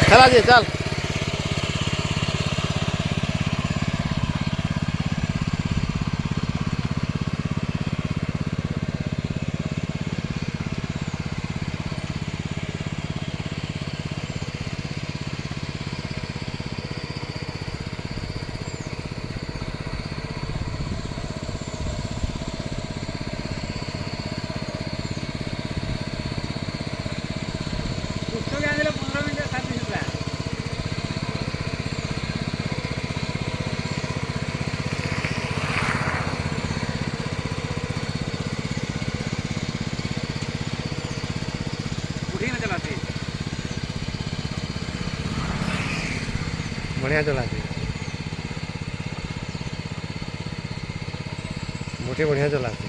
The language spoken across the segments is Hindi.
चला दे चल. बढ़िया चलाते मोटे बढ़िया चलाते.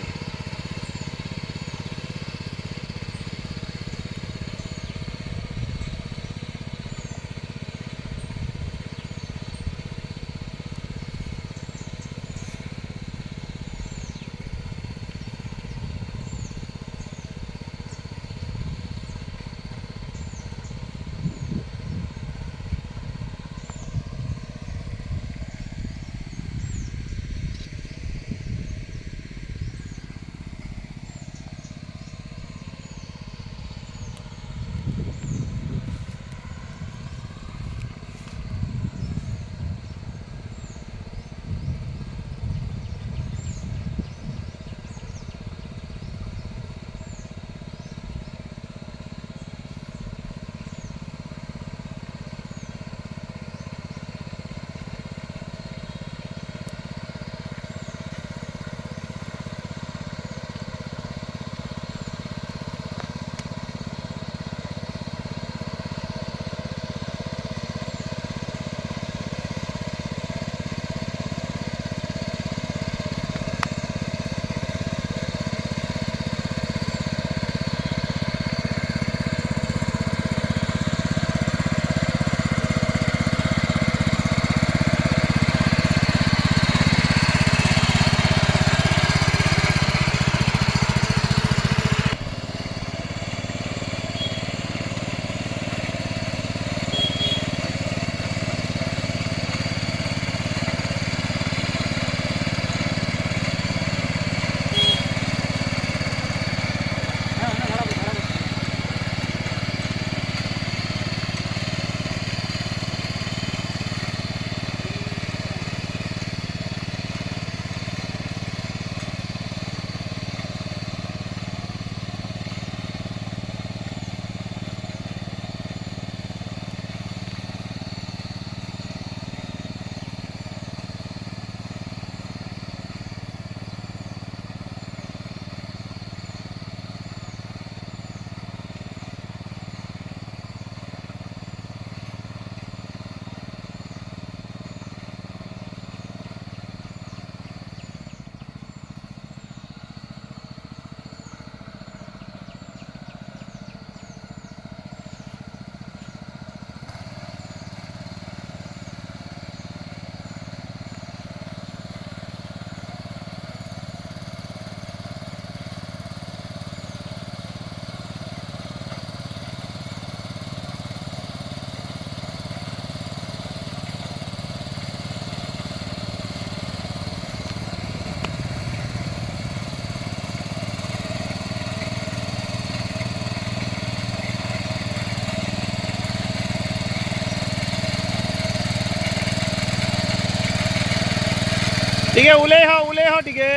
टिके उले हो टिके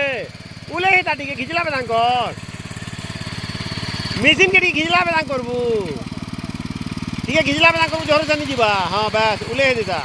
उले ही ता टिके खिचला बेदान कर मेसिन के टिके खिचला बेदान करबू टिके खिचला बेदान करबू जोर से नहीं जीवा. हाँ बस उले ही देता.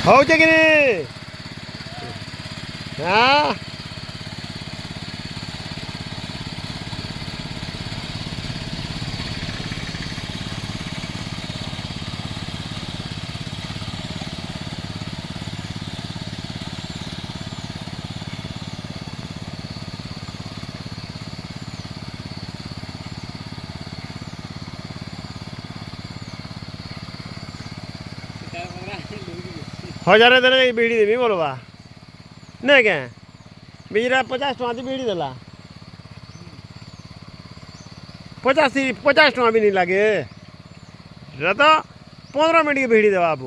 होते की नाही. हा हजार देने बीड़ी देवी बोलवा नहीं क्या बीड़ा 50 टଙ୍କା दी बीड़ी देला 50 टଙ୍କା भी नहीं लगे तो 15 मिनट की बीड़ी देवा आप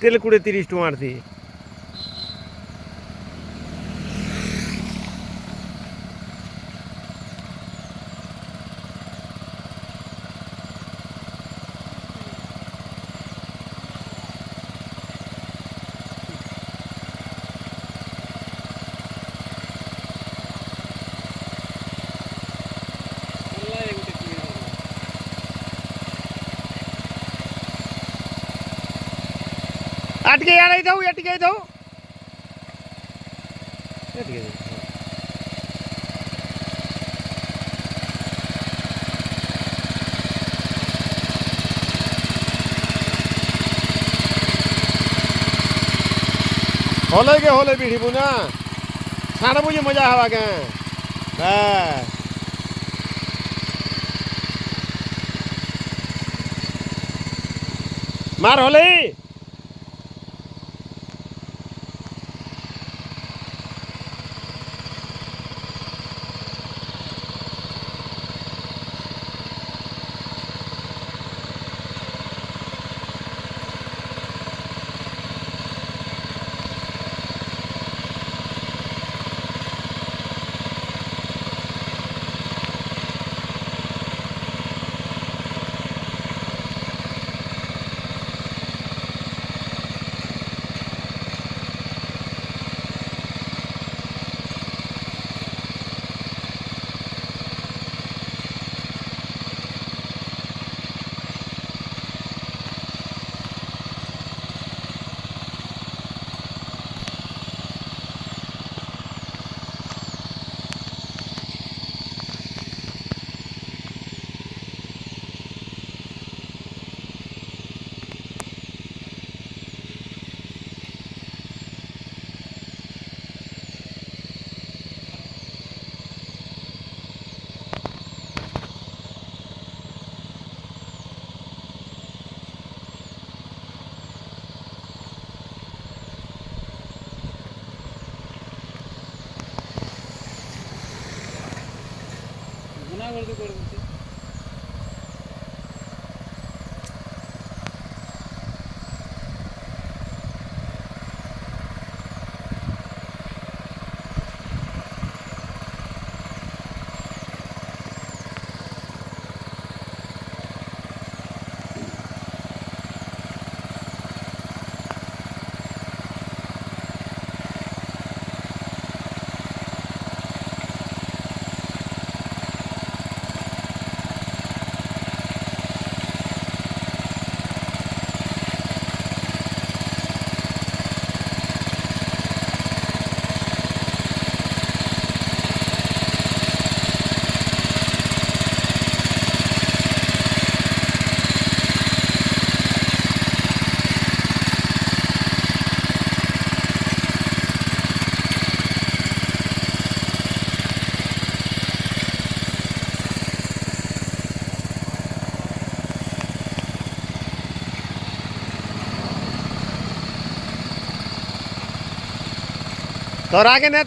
तेल 20-30 टଙ୍କା थी अटके यार इधर अटके इधर होले बीड़ी बुना खाना बुझे मजा हवा के मार होले तोरा के ने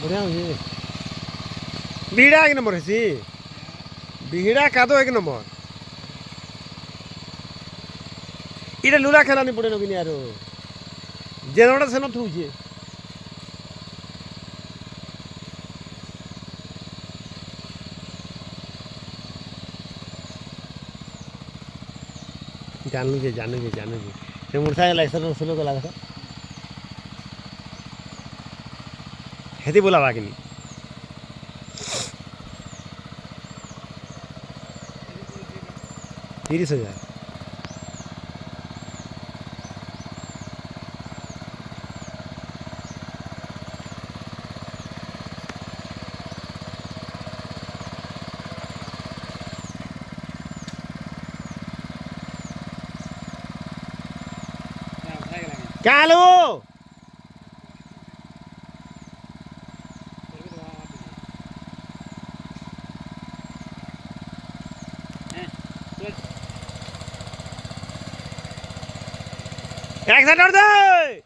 बढ़िया बीड़ा एक नंबर है बीड़ा का दो एक नंबर इधर लूला खेला नहीं पड़े नवीन यार जेनोड़ा से न थूचे जानू जे से मोटरसाइकिल लाइसेंस सुनो तो लगा हेती बोला बाकी नहीं 30,000 क्या लो एक सेट दे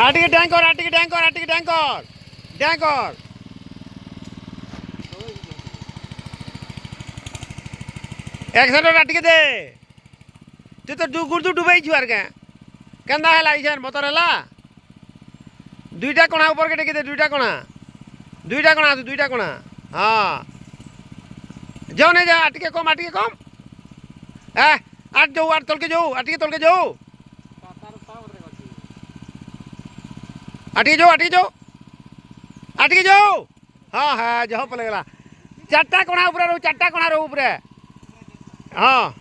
आटिके टैंकर आटिके टैंकर आटिके टैंकर टैंकर एक सेट आटिके दे तू तो गुर्दू डुबाई छुआर के केंदा है लाइसन मोटर हला दुईटा कोणा ऊपर के टेके दे दुईटा कोणा हाँ जाओ नहीं जा आटिके कम ए आट जाओ आट तल के जाओ आटिके तल के जाओ आटिके जाओ हाँ हाँ जाओ पले गला चारटा कोणा ऊपर हाँ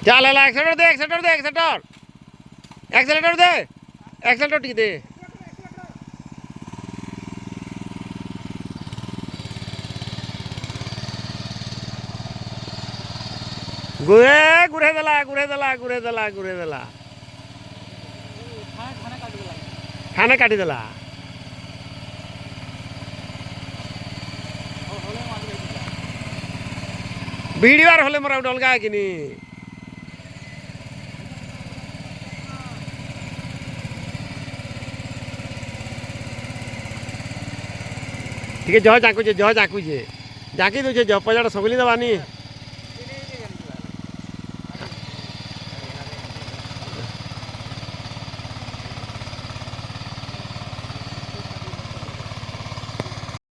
चल ला एक्सीलेटर दे एक्सीलेटर टिक दे घुरे देला खाना काटी देला भिड़ीबार हले मोर अलग है कि ठीक है जह झाँकुचे झाँकी दूचे जह पजाड़ सगली दबानी